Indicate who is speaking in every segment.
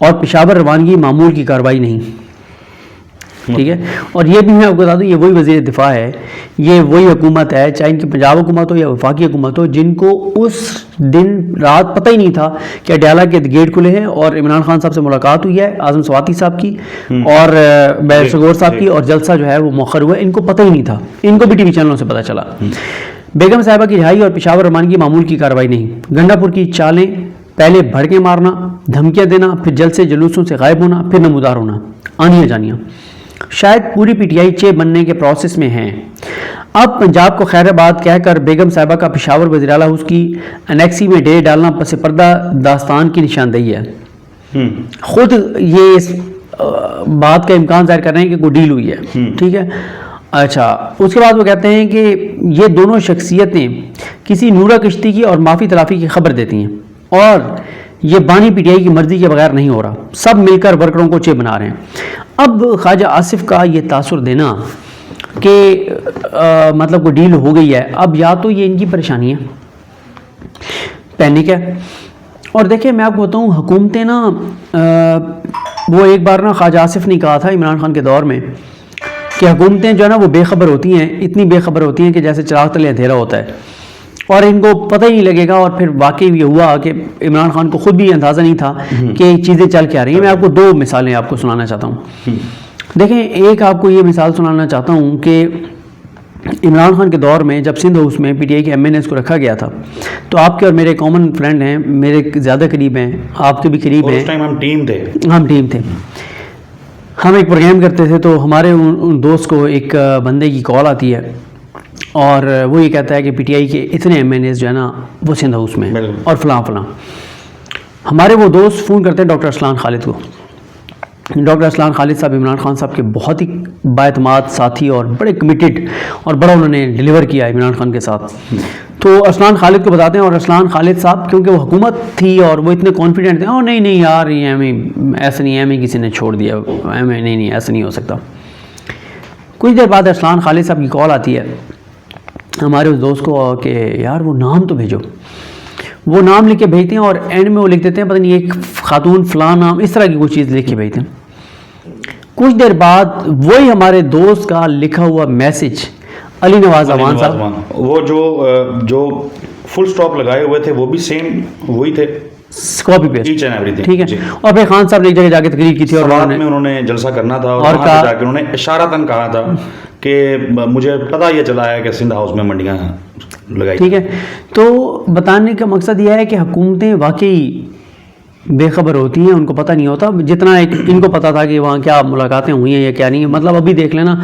Speaker 1: اور پشاور روانگی معمول کی کارروائی نہیں. ٹھیک ہے, اور یہ بھی میں آپ کو بتا دوں یہ وہی وزیر دفاع ہے, یہ وہی حکومت ہے, چاہے ان کی پنجاب حکومت ہو یا وفاقی حکومت ہو, جن کو اس دن رات پتہ ہی نہیں تھا کہ اڈیالہ کے گیٹ کھلے ہیں اور عمران خان صاحب سے ملاقات ہوئی ہے, اعظم سواتی صاحب کی اور بیر شگور صاحب کی, اور جلسہ جو ہے وہ مؤخر ہوا ہے. ان کو پتہ ہی نہیں تھا, ان کو بھی ٹی وی چینلوں سے پتہ چلا. بیگم صاحبہ کی رہائی اور پشاور روانگی معمول کی کارروائی نہیں. گنڈا پور کی چالیں, پہلے بھڑکے مارنا, دھمکیاں دینا, پھر جلسے جلوسوں سے غائب ہونا, پھر نمودار ہونا, آنیاں جانیاں. شاید پوری پی ٹی آئی چے بننے کے پروسیس میں ہیں. اب پنجاب کو خیر آباد کہہ کر بیگم صاحبہ کا پشاور وزیر اعلیٰ اس کی انیکسی میں ڈے ڈالنا پس پردہ داستان کی نشاندہی ہے. خود یہ اس بات کا امکان ظاہر کر رہے ہیں کہ کوئی ڈیل ہوئی ہے. ٹھیک ہے, اچھا اس کے بعد وہ کہتے ہیں کہ یہ دونوں شخصیتیں کسی نورہ کشتی کی اور معافی تلافی کی خبر دیتی ہیں, اور یہ بانی پی ٹی آئی کی مرضی کے بغیر نہیں ہو رہا, سب مل کر ورکروں کو چے بنا رہے ہیں. اب خواجہ آصف کا یہ تاثر دینا کہ مطلب کوئی ڈیل ہو گئی ہے, اب یا تو یہ ان کی پریشانی ہے, پینک ہے. اور دیکھیں میں آپ کو بتاؤں حکومتیں نا وہ ایک بار نا خواجہ آصف نے کہا تھا عمران خان کے دور میں کہ حکومتیں جو ہے نا وہ بے خبر ہوتی ہیں, اتنی بے خبر ہوتی ہیں کہ جیسے چراغ تلے اندھیرا ہوتا ہے, اور ان کو پتہ ہی نہیں لگے گا. اور پھر واقعی یہ ہوا کہ عمران خان کو خود بھی اندازہ نہیں تھا کہ چیزیں چل کے آ رہی ہیں. میں آپ کو دو مثالیں آپ کو سنانا چاہتا ہوں. دیکھیں ایک آپ کو یہ مثال سنانا چاہتا ہوں کہ عمران خان کے دور میں جب سندھ ہاؤس میں پی ٹی آئی کے ایم این ایز کو رکھا گیا تھا, تو آپ کے اور میرے کامن فرینڈ ہیں, میرے زیادہ قریب ہیں, آپ کے بھی قریب ہیں.
Speaker 2: ہم ٹیم تھے.
Speaker 1: ہم ایک پروگرام کرتے تھے, تو ہمارے ان دوست کو ایک بندے کی کال آتی ہے اور وہ یہ کہتا ہے کہ پی ٹی آئی کے اتنے ایم این ایز جو ہے نا وہ سندھ ہاؤس میں اور فلاں فلاں. ہمارے وہ دوست فون کرتے ہیں ڈاکٹر اسلان خالد کو. ڈاکٹر اسلان خالد صاحب عمران خان صاحب کے بہت ہی بااعتماد ساتھی اور بڑے کمیٹڈ, اور بڑا انہوں نے ڈیلیور کیا عمران خان کے ساتھ. تو اسلان خالد کو بتاتے ہیں, اور اسلان خالد صاحب کیونکہ وہ حکومت تھی اور وہ اتنے کانفیڈنٹ تھے, نہیں یار یہ ہمیں ایسا نہیں ہے, ہمیں کسی نے چھوڑ دیا, ہمیں نہیں ایسا نہیں ہو سکتا. کچھ دیر بعد اسلان خالد صاحب کی کال آتی ہے ہمارے اس دوست کو کہ یار وہ نام تو بھیجو. وہ نام لکھ کے بھیجتے ہیں اور اینڈ میں وہ لکھ دیتے ہیں پتہ نہیں ایک خاتون فلاں نام, اس طرح کی کوئی چیز لکھ کے بھیجتے ہیں. کچھ دیر بعد وہی ہمارے دوست کا لکھا ہوا میسج علی نواز امان صاحب,
Speaker 2: وہ جو فل سٹاپ لگائے ہوئے تھے وہ بھی سیم وہی تھے,
Speaker 1: کاپی پیسٹ. ٹھیک ہے, اور پھر خان صاحب نے ایک جگہ جا کے تقریر کی تھی اور
Speaker 2: انہوں نے جلسہ کرنا تھا, اور جا کے انہوں نے اشارتاً کہا تھا کہ مجھے پتہ یہ چلا ہے کہ سندھ ہاؤس میں منڈیاں لگائی.
Speaker 1: ٹھیک ہے, تو بتانے کا مقصد یہ ہے کہ حکومتیں واقعی بے خبر ہوتی ہیں, ان کو پتہ نہیں ہوتا. جتنا ان کو پتہ تھا کہ وہاں کیا ملاقاتیں ہوئی ہیں یا کیا نہیں ہے, مطلب ابھی دیکھ لینا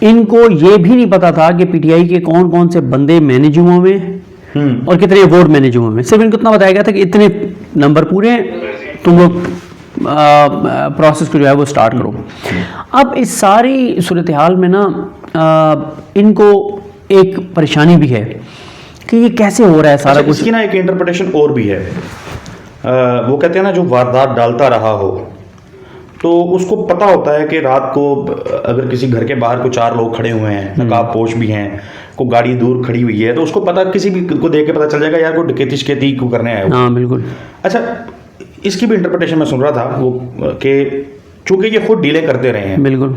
Speaker 1: ان کو یہ بھی نہیں پتہ تھا کہ پی ٹی آئی کے کون کون سے بندے مینیج ہوئے میں اور کتنے ووٹ مینیج ہوئے میں. صرف ان کو اتنا بتایا گیا تھا کہ اتنے نمبر پورے ہیں, تم لوگ پروسیس کو جو ہے وہ سٹارٹ کرو. اب اس ساری صورتحال میں نا ان کو ایک پریشانی بھی ہے کہ یہ کیسے ہو رہا ہے سارا کچھ.
Speaker 2: اس کی نا ایک انٹرپریٹیشن اور بھی ہے. وہ کہتے ہیں نا جو واردات ڈالتا رہا ہو تو اس کو پتہ ہوتا ہے کہ رات کو اگر کسی گھر کے باہر کو 4 لوگ کھڑے ہوئے ہیں, نقاب پوش بھی ہیں, کوئی گاڑی دور کھڑی ہوئی ہے, تو اس کو پتہ کسی بھی کو دیکھ کے پتہ چل جائے گا یار کوئی ڈکیتی شکیتی کو کرنے آئے ہو.
Speaker 1: ہاں بالکل.
Speaker 2: اچھا اس کی بھی انٹرپریٹیشن میں سن رہا تھا وہ کہ چونکہ یہ خود ڈیلیں کرتے رہے ہیں,
Speaker 1: بالکل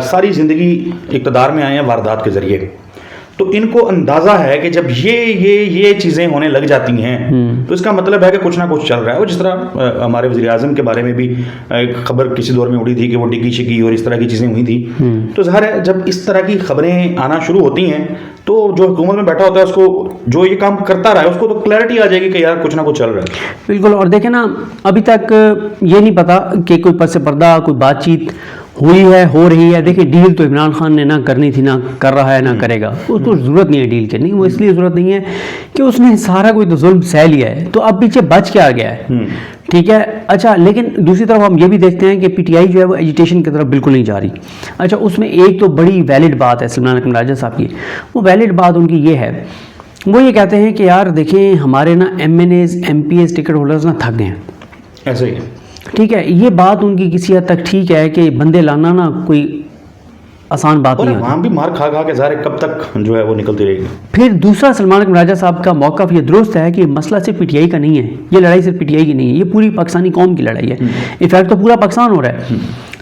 Speaker 2: ساری زندگی اقتدار میں آئے ہیں واردات کے ذریعے, تو ان کو اندازہ ہے کہ جب یہ چیزیں ہونے لگ جاتی ہیں تو اس کا مطلب ہے کہ کچھ نہ کچھ چل رہا ہے. وہ جس طرح ہمارے وزیر اعظم کے بارے میں بھی ایک خبر کسی دور میں اڑی تھی کہ وہ ڈگی شگی اور اس طرح کی چیزیں ہوئی تھیں, تو ظاہر ہے جب اس طرح کی خبریں آنا شروع ہوتی ہیں تو جو حکومت میں بیٹھا ہوتا ہے اس کو جو یہ کام کرتا رہا ہے اس کو تو کلیئرٹی آ جائے گی کہ یار کچھ نہ کچھ چل رہا ہے.
Speaker 1: بالکل. اور دیکھیں نا ابھی تک یہ نہیں پتا کہ کوئی پس پردہ کوئی بات چیت ہوئی ہے, ہو رہی ہے. دیکھیں ڈیل تو عمران خان نے نہ کرنی تھی, نہ کر رہا ہے, نہ کرے گا. اس کو ضرورت نہیں ہے ڈیل کرنی. وہ اس لیے ضرورت نہیں ہے کہ اس نے سارا کوئی تو ظلم سہ لیا ہے, تو اب پیچھے بچ کے آ گیا ہے. ٹھیک ہے. اچھا لیکن دوسری طرف ہم یہ بھی دیکھتے ہیں کہ پی ٹی آئی جو ہے وہ ایجیٹیشن کی طرف بالکل نہیں جا رہی. اچھا اس میں ایک تو بڑی ویلڈ بات ہے سلمان اکرم راجہ صاحب کی, وہ ویلڈ بات ان کی یہ ہے, وہ یہ کہتے ہیں کہ یار دیکھیں ہمارے نا MNAs MPAs ticket holders نا تھک گئے ہیں.
Speaker 2: ایسے ہی
Speaker 1: ٹھیک ہے. یہ بات ان کی کسی حد تک ٹھیک ہے کہ بندے لانا نا کوئی آسان بات نہیں ہوتی.
Speaker 2: وہاں بھی مار کھا کھا کے ظاہر کب تک جو ہے وہ نکلتی رہے گی.
Speaker 1: پھر دوسرا سلمان اکرم راجہ صاحب کا موقف یہ درست ہے کہ مسئلہ صرف پی ٹی آئی کا نہیں ہے, یہ لڑائی صرف پی ٹی آئی کی نہیں ہے, یہ پوری پاکستانی قوم کی لڑائی ہے. انفیکٹ تو پورا پاکستان ہو رہا ہے.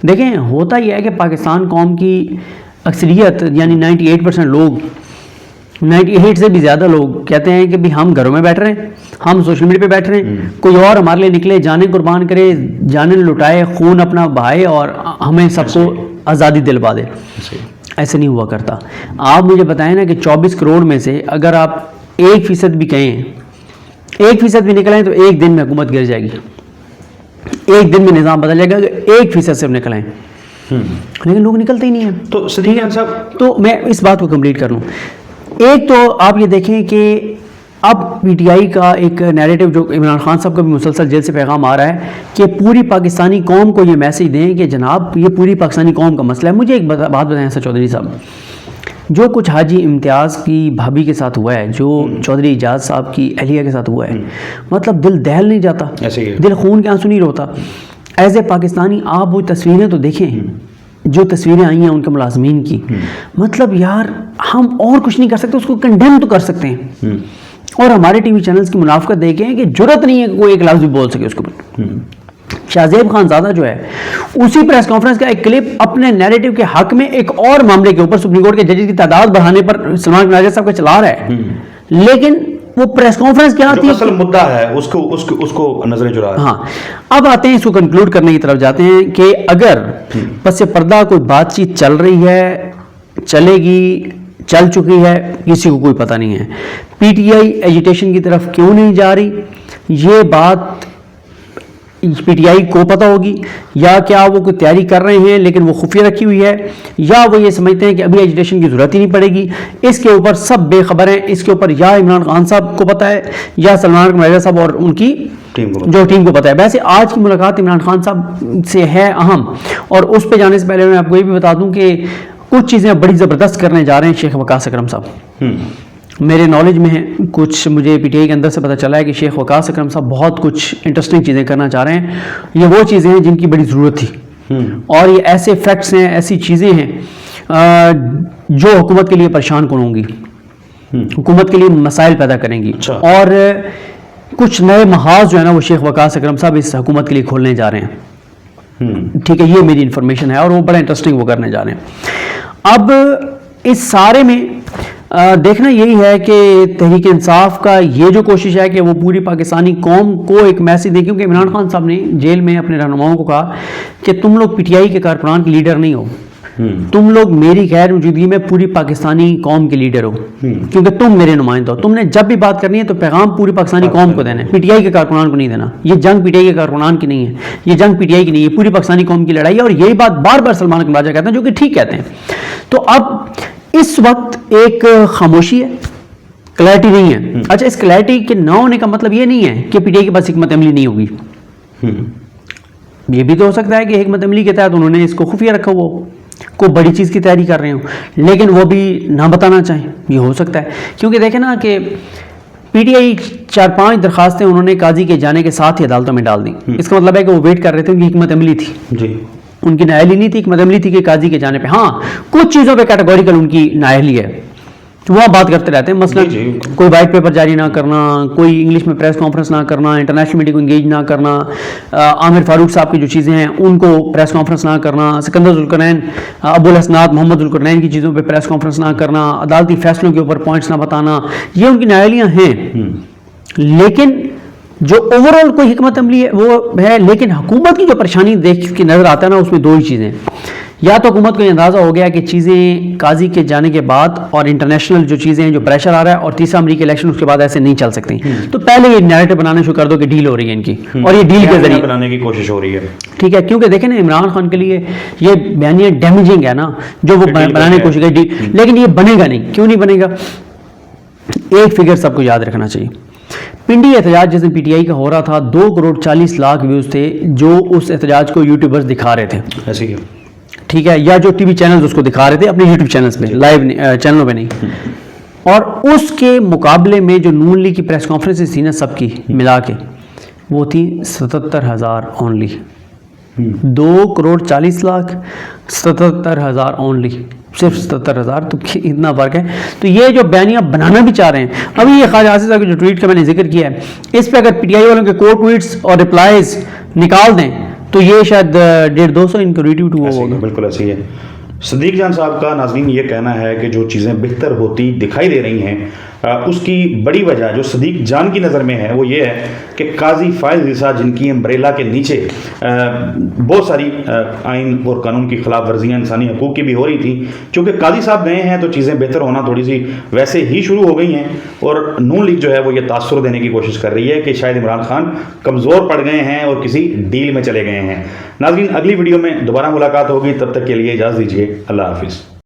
Speaker 1: دیکھیں ہوتا یہ ہے کہ پاکستان قوم کی اکثریت یعنی 98% لوگ, 98 سے بھی زیادہ لوگ کہتے ہیں کہ بھی ہم گھروں میں بیٹھ رہے ہیں, ہم سوشل میڈیا پہ بیٹھ رہے ہیں, کوئی اور ہمارے لیے نکلے, جانیں قربان کرے, جانیں لٹائے, خون اپنا بہائے اور ہمیں سب کو آزادی دلوا دے. ایسے نہیں ہوا کرتا. آپ مجھے بتائیں نا کہ 24 کروڑ میں سے اگر آپ 1% بھی کہیں, 1% بھی نکلیں تو ایک دن میں حکومت گر جائے گی, ایک دن میں نظام بدل جائے گا. 1% سے نکلیں, لیکن لوگ نکلتے ہی نہیں ہیں.
Speaker 2: تو صدیق خان صاحب,
Speaker 1: تو میں اس بات کو کمپلیٹ کر لوں. ایک تو آپ یہ دیکھیں کہ اب پی ٹی آئی کا ایک نیریٹو جو عمران خان صاحب کا بھی مسلسل جیل سے پیغام آ رہا ہے کہ پوری پاکستانی قوم کو یہ میسج دیں کہ جناب یہ پوری پاکستانی قوم کا مسئلہ ہے. مجھے ایک بات بتائیں سر چودھری صاحب, جو کچھ حاجی امتیاز کی بھابھی کے ساتھ ہوا ہے, جو چودھری اعجاز صاحب کی اہلیہ کے ساتھ ہوا ہے, مطلب دل دہل نہیں جاتا, دل خون کے آنسو نہیں روتا. ایز اے پاکستانی آپ وہ تصویریں تو دیکھیں جو تصویریں آئی ہیں ان کے ملازمین کی, مطلب یار ہم اور کچھ نہیں کر سکتے, اس کو کنڈیم تو کر سکتے ہیں. اور ہمارے ٹی وی چینلز کی منافقت دیکھیں کہ جرت نہیں ہے کہ کوئی ایک لفظ بھی بول سکے اس کو. شاہزیب خان زادہ جو ہے اسی پریس کانفرنس کا ایک کلپ اپنے نیریٹو کے حق میں ایک اور معاملے کے اوپر سپریم کورٹ کے ججز کی تعداد بڑھانے پر سلمان اکرم راجہ صاحب کا چلا رہا ہے, لیکن وہ پریس کانفرنس کیا تھی,
Speaker 2: اصل مدعا ہے اس کو نظر چرا.
Speaker 1: ہاں, اب آتے ہیں اس کو کنکلوڈ کرنے کی طرف جاتے ہیں کہ اگر پس پردہ کوئی بات چیت چل رہی ہے, چلے گی, چل چکی ہے, کسی کو کوئی پتہ نہیں ہے. پی ٹی آئی ایجیٹیشن کی طرف کیوں نہیں جا رہی, یہ بات پی ٹی آئی کو پتہ ہوگی, یا کیا وہ کوئی تیاری کر رہے ہیں لیکن وہ خفیہ رکھی ہوئی ہے, یا وہ یہ سمجھتے ہیں کہ ابھی ایجیٹیشن کی ضرورت ہی نہیں پڑے گی. اس کے اوپر سب بے خبر ہیں. اس کے اوپر یا عمران خان صاحب کو پتہ ہے یا سلمان اکرم راجہ صاحب اور ان کی جو ٹیم کو پتہ ہے. ویسے آج کی ملاقات عمران خان صاحب سے ہے اہم, اور اس پہ جانے سے پہلے میں آپ کو یہ بھی بتا دوں کہ کچھ چیزیں بڑی زبردست کرنے جا رہے ہیں شیخ وقاص اکرم صاحب. میرے نالج میں ہے, کچھ مجھے پی ٹی آئی کے اندر سے پتہ چلا ہے کہ شیخ وقاص اکرم صاحب بہت کچھ انٹرسٹنگ چیزیں کرنا چاہ رہے ہیں. یہ وہ چیزیں ہیں جن کی بڑی ضرورت تھی, اور یہ ایسے فیکٹس ہیں, ایسی چیزیں ہیں جو حکومت کے لیے پریشان کن ہوں گی, حکومت کے لیے مسائل پیدا کریں گی. اور کچھ نئے محاذ جو ہے نا وہ شیخ وقاص اکرم صاحب اس حکومت کے لیے کھولنے جا رہے ہیں. ٹھیک ہے, یہ میری انفارمیشن ہے, اور وہ بڑا انٹرسٹنگ وہ کرنے جا رہے ہیں. اب اس سارے میں دیکھنا یہی ہے کہ تحریک انصاف کا یہ جو کوشش ہے کہ وہ پوری پاکستانی قوم کو ایک میسج دے, کیونکہ عمران خان صاحب نے جیل میں اپنے رہنماؤں کو کہا کہ تم لوگ پی ٹی آئی کے کارکنان کے لیڈر نہیں ہو, تم لوگ میری غیر موجودگی میں پوری پاکستانی قوم کے لیڈر ہو, کیونکہ تم میرے نمائندہ ہو. تم نے جب بھی بات کرنی ہے تو پیغام پوری پاکستانی قوم کو دینا ہے, پی ٹی آئی کے کارکنان کو نہیں دینا. یہ جنگ پی ٹی آئی کے کارکنان کی نہیں ہے, یہ جنگ پی ٹی آئی کی نہیں ہے, پوری پاکستانی قوم کی لڑائی ہے. اور یہی بات بار بار سلمان اکرم راجہ کہتے ہیں, جو کہ ٹھیک کہتے ہیں. تو اب اس وقت ایک خاموشی ہے, کلیئرٹی نہیں ہے. اچھا, اس کلیئرٹی کے نہ ہونے کا مطلب یہ نہیں ہے کہ پی ٹی آئی کے پاس حکمت عملی نہیں ہوگی. یہ بھی تو ہو سکتا ہے کہ حکمت عملی کے تحت انہوں نے اس کو خفیہ رکھا ہوا ہو, کوئی بڑی چیز کی تیاری کر رہے ہوں, لیکن وہ بھی نہ بتانا چاہیں. یہ ہو سکتا ہے, کیونکہ دیکھیں نا کہ پی ٹی آئی 4-5 درخواستیں انہوں نے قاضی کے جانے کے ساتھ ہی عدالتوں میں ڈال دی. اس کا مطلب ہے کہ وہ ویٹ کر رہے تھے, ان کی حکمت عملی تھی, ان کی نااہلی نہیں تھی, حکمت عملی تھی کہ قاضی کے جانے پہ. ہاں, کچھ چیزوں پہ کیٹیگوریکل ان کی نااہلی ہے, وہ بات کرتے رہتے ہیں. مثلا کوئی وائٹ پیپر جاری نہ کرنا, کوئی انگلش میں پریس کانفرنس نہ کرنا, انٹرنیشنل میڈیا کو انگیج نہ کرنا, عامر فاروق صاحب کی جو چیزیں ہیں ان کو پریس کانفرنس نہ کرنا, سکندر ذوالقرنین, ابو الحسنات محمد ذوالقرنین کی چیزوں پہ پریس کانفرنس نہ کرنا, عدالتی فیصلوں کے اوپر پوائنٹس نہ بتانا, یہ ان کی نااہلیاں ہیں. لیکن جو اوور آل کوئی حکمت عملی ہے وہ ہے. لیکن حکومت کی جو پریشانی دیکھ کے نظر آتا ہے نا, اس میں دو ہی چیزیں. یا تو حکومت کو یہ اندازہ ہو گیا کہ چیزیں قاضی کے جانے کے بعد اور انٹرنیشنل جو چیزیں ہیں, جو پریشر آ رہا ہے, اور تیسرا امریکی الیکشن اس کے بعد ایسے نہیں چل سکتی, تو پہلے یہ نیریٹو بنانے شروع کر دو کہ ڈیل ہو رہی ہے ان کی, اور یہ ڈیل کے ذریعے
Speaker 2: بنانے کی کوشش ہو رہی ہے.
Speaker 1: ٹھیک ہے, کیونکہ دیکھیں نا عمران خان کے لیے یہ بیانیہ ڈیمیجنگ ہے نا, جو وہ بنانے کی کوشش کی, لیکن یہ بنے گا نہیں. کیوں نہیں بنے گا؟ ایک فگر سب کو یاد رکھنا چاہیے. پنڈی احتجاج جس دن پی ٹی آئی کا ہو رہا تھا, 2.40 کروڑ ویوز تھے جو اس احتجاج کو یوٹیوبرز دکھا رہے تھے. ایسے ہی ٹھیک ہے, یا جو ٹی وی چینلز اس کو دکھا رہے تھے اپنے یوٹیوب چینلز پہ, لائیو چینلوں پہ نہیں. اور اس کے مقابلے میں جو نون لیگ کی پریس کانفرنس تھی نا سب کی ملا کے, وہ تھی 77,000 اونلی. 2.40 کروڑ 77,000 اونلی. صرف 77,000. تو اتنا فرق ہے. تو یہ جو بیانیہ بنانا بھی چاہ رہے ہیں. ابھی یہ خواجہ آصف صاحب کی جو ٹویٹ کا میں نے ذکر کیا ہے, اس پہ اگر پی ٹی آئی والوں کے کور ٹویٹس اور ریپلائز نکال دیں تو یہ شاید 150-200 ان کو ریٹویٹ ہوا ہوگا.
Speaker 2: بالکل ایسی ہے. صدیق جان صاحب کا ناظرین یہ کہنا ہے کہ جو چیزیں بہتر ہوتی دکھائی دے رہی ہیں, اس کی بڑی وجہ جو صدیق جان کی نظر میں ہے وہ یہ ہے کہ قاضی فائز عیسیٰ جن کی امبریلا کے نیچے بہت ساری آئین اور قانون کی خلاف ورزیاں انسانی حقوق کی بھی ہو رہی تھی, چونکہ قاضی صاحب گئے ہیں تو چیزیں بہتر ہونا تھوڑی سی ویسے ہی شروع ہو گئی ہیں. اور نون لیگ جو ہے وہ یہ تاثر دینے کی کوشش کر رہی ہے کہ شاید عمران خان کمزور پڑ گئے ہیں اور کسی ڈیل میں چلے گئے ہیں. ناظرین اگلی ویڈیو میں دوبارہ ملاقات ہوگی, تب تک کے لیے اجازت دیجیے. اللہ حافظ.